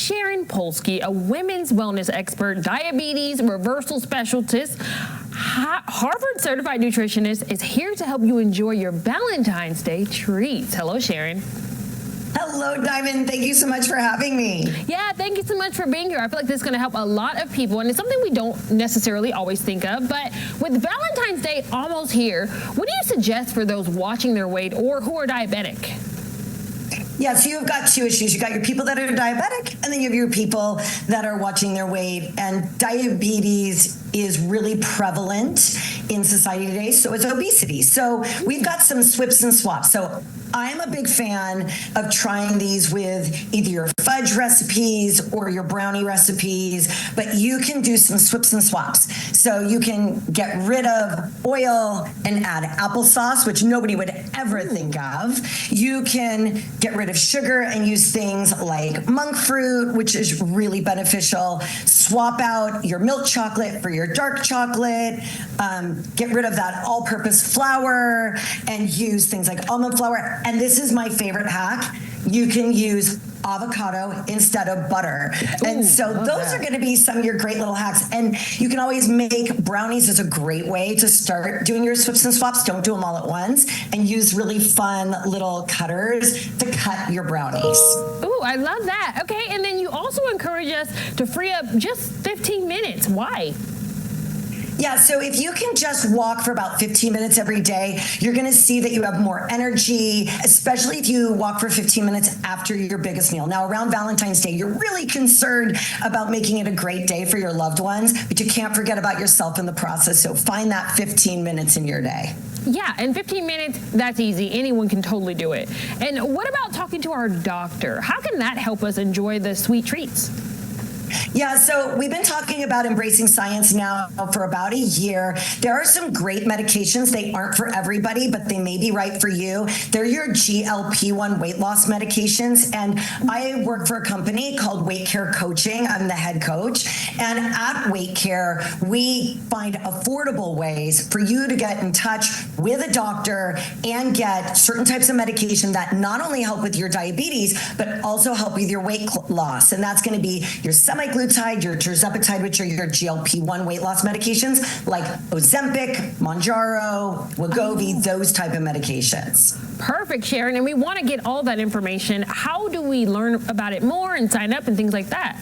Sharon Polsky, a women's wellness expert, diabetes reversal specialist, Harvard certified nutritionist, is here to help you enjoy your Valentine's Day treats. Hello, Sharon. Hello, Diamond. Thank you so much for having me. Yeah, thank you so much for being here. I feel like this is going to help a lot of people, and it's something we don't necessarily always think of. But with Valentine's Day almost here, what do you suggest for those watching their weight or who are diabetic? Yeah, so you've got two issues. You've got your people that are diabetic, and then you have your people that are watching their weight. And diabetes is really prevalent in society today, so is obesity. So we've got some swips and swaps. So I'm a big fan of trying these with either your fudge recipes or your brownie recipes, but you can do some swips and swaps. So you can get rid of oil and add applesauce, which nobody would ever think of. You can get rid of sugar and use things like monk fruit, which is really beneficial. Swap out your milk chocolate for your dark chocolate. Get rid of that all-purpose flour and use things like almond flour. And this is my favorite hack. You can use avocado instead of butter. And so those are going to be some of your great little hacks. And you can always make brownies is a great way to start doing your swips and swaps. Don't do them all at once, and use really fun little cutters to cut your brownies. Ooh, I love that. Okay, and then you also encourage us to free up just 15 minutes. Why? Yeah, so if you can just walk for about 15 minutes every day, you're going to see that you have more energy, especially if you walk for 15 minutes after your biggest meal. Now, around Valentine's Day, you're really concerned about making it a great day for your loved ones, but you can't forget about yourself in the process. So find that 15 minutes in your day. Yeah, and 15 minutes, that's easy. Anyone can totally do it. And what about talking to our doctor? How can that help us enjoy the sweet treats? Yeah, so we've been talking about embracing science now for about a year. There are some great medications. They aren't for everybody, but they may be right for you. They're your GLP-1 weight loss medications. And I work for a company called Weightcare Coaching. I'm the head coach. And at Weightcare, we find affordable ways for you to get in touch with a doctor and get certain types of medication that not only help with your diabetes, but also help with your weight loss. And that's going to be your semaglutide, your tirzepatide, which are your GLP-1 weight loss medications, like Ozempic, Mounjaro, Wegovy, those type of medications. Perfect, Sharon. And we want to get all that information. How do we learn about it more and sign up and things like that?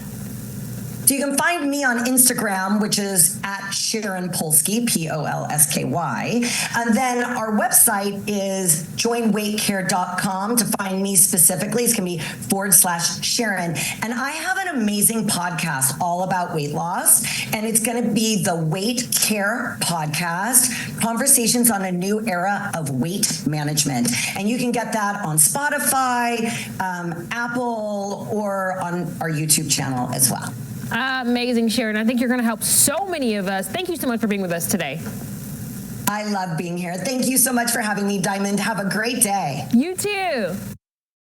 So you can find me on Instagram, which is at Sharon Polsky, Polsky. And then our website is joinweightcare.com to find me specifically. It's going to be /Sharon. And I have an amazing podcast all about weight loss. And it's going to be the Weight Care Podcast, Conversations on a New Era of Weight Management. And you can get that on Spotify, Apple, or on our YouTube channel as well. Amazing, Sharon. I think you're going to help so many of us. Thank you so much for being with us today. I love being here. Thank you so much for having me, Diamond. Have a great day. You too.